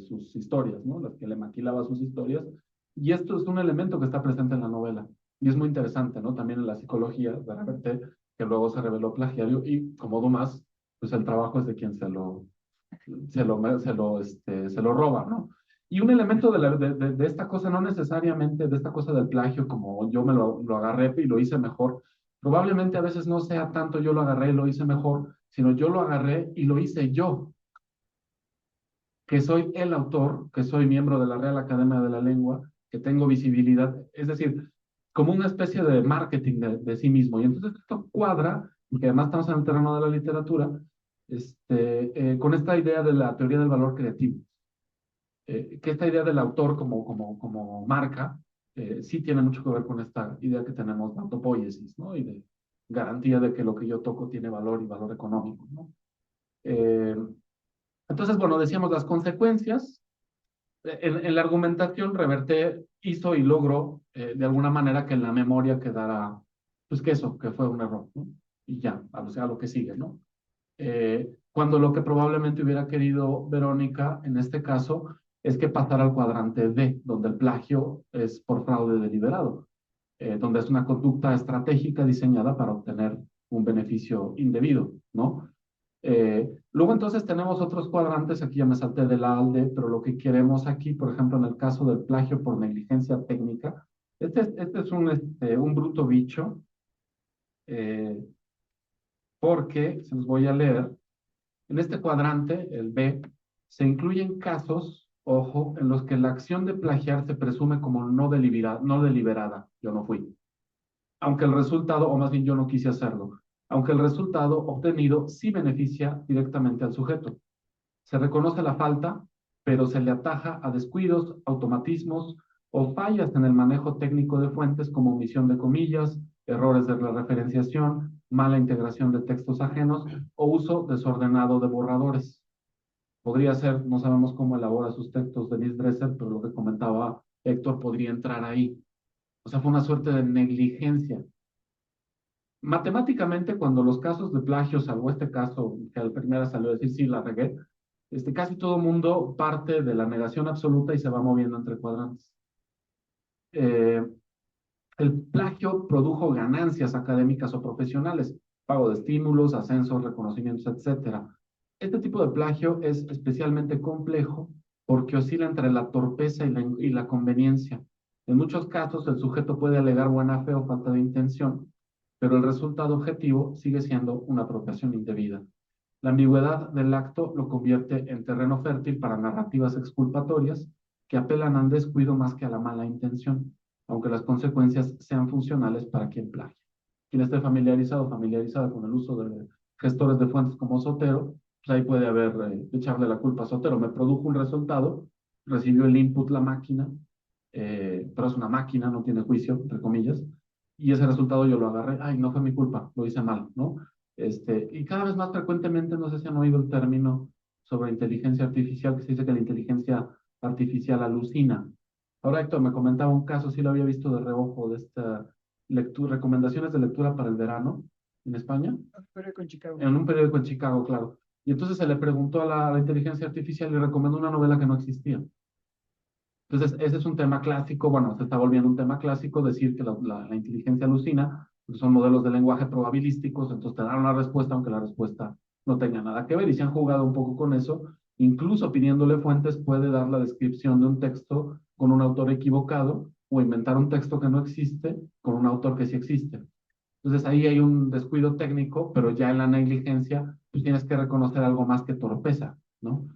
sus historias, ¿no? Las que le maquilaba sus historias. Y esto es un elemento que está presente en la novela. Y es muy interesante, ¿no? También en la psicología de Reverte, que luego se reveló plagiario, y como Dumas, pues el trabajo es de quien se lo roba, ¿no? Y un elemento de esta cosa, no necesariamente de esta cosa del plagio, como yo me lo agarré y lo hice mejor, probablemente a veces no sea tanto yo lo agarré y lo hice mejor, sino yo lo agarré y lo hice yo, que soy el autor, que soy miembro de la Real Academia de la Lengua, que tengo visibilidad, es decir, como una especie de marketing de sí mismo. Y entonces esto cuadra, porque además estamos en el terreno de la literatura, con esta idea de la teoría del valor creativo. Que esta idea del autor como marca sí tiene mucho que ver con esta idea que tenemos de autopoiesis, ¿no? Y de garantía de que lo que yo toco tiene valor y valor económico, ¿no? Entonces, bueno, decíamos las consecuencias. En la argumentación, Reverté hizo y logró de alguna manera que en la memoria quedara, pues que eso, que fue un error, ¿no? Y ya, a lo que sigue, ¿no? Cuando lo que probablemente hubiera querido Verónica, en este caso, es que pasara al cuadrante D, donde el plagio es por fraude deliberado, donde es una conducta estratégica diseñada para obtener un beneficio indebido, ¿no? Luego entonces tenemos otros cuadrantes, aquí ya me salté de la ALDE, pero lo que queremos aquí, por ejemplo, en el caso del plagio por negligencia técnica, este es un bruto bicho, eh, porque, se los voy a leer, en este cuadrante, el B, se incluyen casos, ojo, en los que la acción de plagiar se presume como no deliberada, yo no fui, aunque el resultado, o más bien yo no quise hacerlo, aunque el resultado obtenido sí beneficia directamente al sujeto. Se reconoce la falta, pero se le ataja a descuidos, automatismos o fallas en el manejo técnico de fuentes como omisión de comillas, errores de la referenciación, mala integración de textos ajenos o uso desordenado de borradores. Podría ser, no sabemos cómo elabora sus textos Denise Dresser, pero lo que comentaba Héctor podría entrar ahí. O sea, fue una suerte de negligencia. Matemáticamente, cuando los casos de plagio, salvo este caso, que al primero salió a decir sí, la regué, casi todo mundo parte de la negación absoluta y se va moviendo entre cuadrantes. El plagio produjo ganancias académicas o profesionales, pago de estímulos, ascensos, reconocimientos, etcétera. Este tipo de plagio es especialmente complejo porque oscila entre la torpeza y la conveniencia. En muchos casos, el sujeto puede alegar buena fe o falta de intención, pero el resultado objetivo sigue siendo una apropiación indebida. La ambigüedad del acto lo convierte en terreno fértil para narrativas exculpatorias que apelan al descuido más que a la mala intención, aunque las consecuencias sean funcionales para quien plagia. Quien esté familiarizada con el uso de gestores de fuentes como Zotero, pues ahí puede haber, echarle la culpa a Zotero. Me produjo un resultado, recibió el input la máquina, pero es una máquina, no tiene juicio, entre comillas, y ese resultado yo lo agarré, ay, no fue mi culpa, lo hice mal, ¿no? Y cada vez más frecuentemente, no sé si han oído el término sobre inteligencia artificial, que se dice que la inteligencia artificial alucina. Ahora, Héctor, me comentaba un caso, sí lo había visto de reojo, de esta lectura, recomendaciones de lectura para el verano en España, Periódico en Chicago. en un periódico en Chicago, claro. Y entonces se le preguntó a la inteligencia artificial y recomendó una novela que no existía. Entonces, ese es un tema clásico, bueno, se está volviendo un tema clásico decir que la inteligencia alucina, porque son modelos de lenguaje probabilísticos, entonces te dan una respuesta aunque la respuesta no tenga nada que ver, y se han jugado un poco con eso, incluso pidiéndole fuentes puede dar la descripción de un texto con un autor equivocado o inventar un texto que no existe con un autor que sí existe. Entonces ahí hay un descuido técnico, pero ya en la negligencia, pues tienes que reconocer algo más que torpeza, ¿no?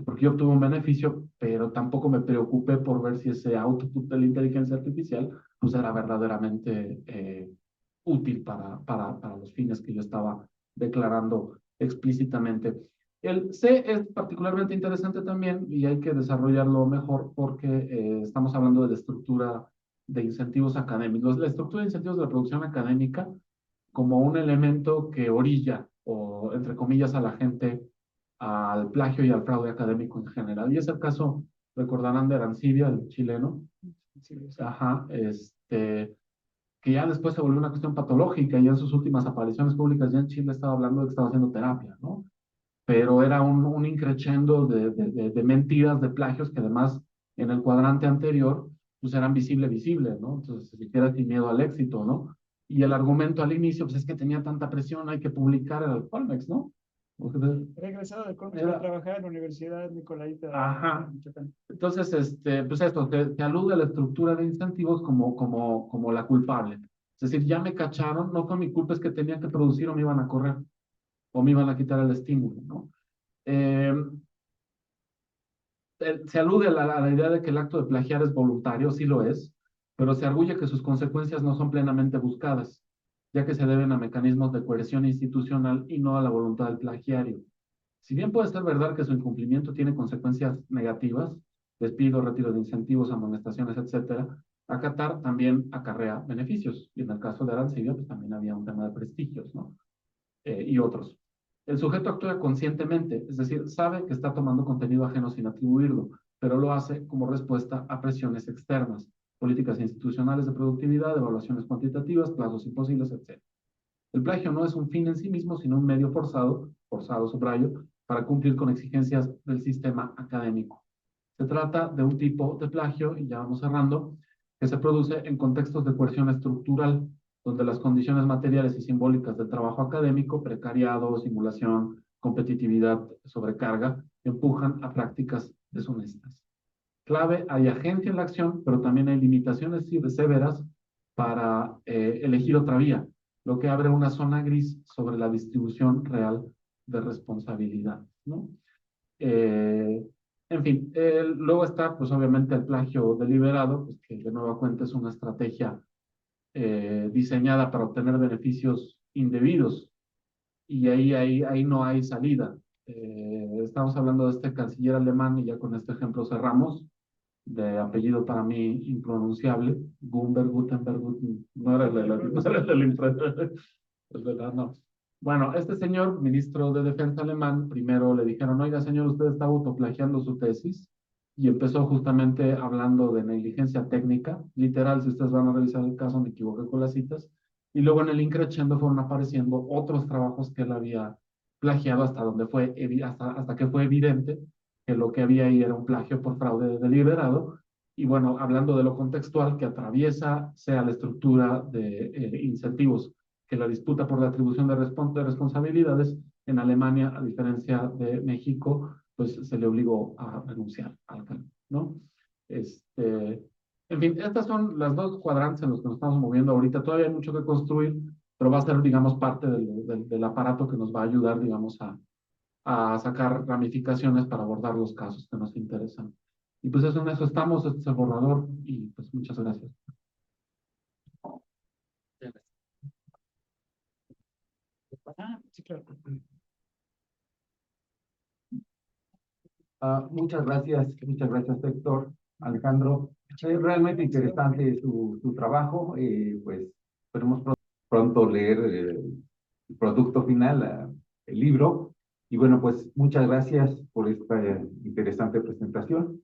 Porque yo obtuve un beneficio, pero tampoco me preocupé por ver si ese output de la inteligencia artificial pues era verdaderamente útil para los fines que yo estaba declarando explícitamente. El C es particularmente interesante también y hay que desarrollarlo mejor porque estamos hablando de la estructura de incentivos académicos. La estructura de incentivos de la producción académica como un elemento que orilla o, entre comillas, a la gente al plagio y al fraude académico en general. Y es el caso, recordarán, de Arancibia, el chileno, Sí, ajá, que ya después se volvió una cuestión patológica y en sus últimas apariciones públicas ya en Chile estaba hablando de que estaba haciendo terapia, ¿no? Pero era un increchendo de mentiras, de plagios que además en el cuadrante anterior pues eran visibles, ¿no? Entonces, si siquiera sin miedo al éxito, ¿no? Y el argumento al inicio, pues es que tenía tanta presión, hay que publicar el Colmex, ¿no? Regresado de Colmex Era, a trabajar en la Universidad Nicolaita ajá. de Michoacán. Entonces, pues esto, te alude a la estructura de incentivos como la culpable. Es decir, ya me cacharon, no fue mi culpa, es que tenía que producir o me iban a correr, o me iban a quitar el estímulo, ¿no? Eh, Se alude a la idea de que el acto de plagiar es voluntario, sí lo es, pero se arguye que sus consecuencias no son plenamente buscadas, ya que se deben a mecanismos de coerción institucional y no a la voluntad del plagiario. Si bien puede ser verdad que su incumplimiento tiene consecuencias negativas, despido, retiro de incentivos, amonestaciones, etcétera, acatar también acarrea beneficios. Y en el caso de Arancibia, pues también había un tema de prestigios, ¿no? Y otros. El sujeto actúa conscientemente, es decir, sabe que está tomando contenido ajeno sin atribuirlo. pero lo hace como respuesta a presiones externas, políticas institucionales de productividad, evaluaciones cuantitativas, plazos imposibles, etc. El plagio no es un fin en sí mismo, sino un medio forzado subrayo, para cumplir con exigencias del sistema académico. Se trata de un tipo de plagio, y ya vamos cerrando, que se produce en contextos de coerción estructural, donde las condiciones materiales y simbólicas del trabajo académico, precariado, simulación, competitividad, sobrecarga, empujan a prácticas deshonestas. Clave, hay agencia en la acción, pero también hay limitaciones severas para elegir otra vía, lo que abre una zona gris sobre la distribución real de responsabilidad, ¿no? En fin, luego está, pues obviamente, el plagio deliberado, pues, que de nueva cuenta es una estrategia diseñada para obtener beneficios indebidos, y ahí no hay salida. Estamos hablando de este canciller alemán, y ya con este ejemplo cerramos, de apellido para mí impronunciable, Gutenberg, no era el de la, no era el de la imprenta, es verdad, no. Bueno, este señor, ministro de Defensa alemán, primero le dijeron, oiga, señor, usted está autoplagiando su tesis, y empezó justamente hablando de negligencia técnica, literal, si ustedes van a revisar el caso, me equivoqué con las citas, y luego en el increchendo fueron apareciendo otros trabajos que él había plagiado hasta donde fue, hasta que fue evidente que lo que había ahí era un plagio por fraude deliberado. Y bueno, hablando de lo contextual que atraviesa, sea la estructura de incentivos, que la disputa por la atribución de responsabilidades, en Alemania, a diferencia de México, pues se le obligó a renunciar al cargo, ¿no? En fin, estas son las dos cuadrantes en los que nos estamos moviendo ahorita. Todavía hay mucho que construir, pero va a ser, digamos, parte del aparato que nos va a ayudar, digamos, a sacar ramificaciones para abordar los casos que nos interesan. Y pues eso, en eso estamos, este es el borrador, y pues muchas gracias. Sí, claro. Muchas gracias, Héctor, Alejandro. Realmente interesante su trabajo. Pues esperemos pronto leer el producto final, el libro. Y bueno, pues muchas gracias por esta interesante presentación,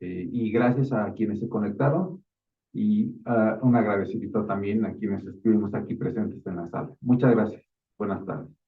y gracias a quienes se conectaron, y un agradecimiento también a quienes estuvimos aquí presentes en la sala. Muchas gracias. Buenas tardes.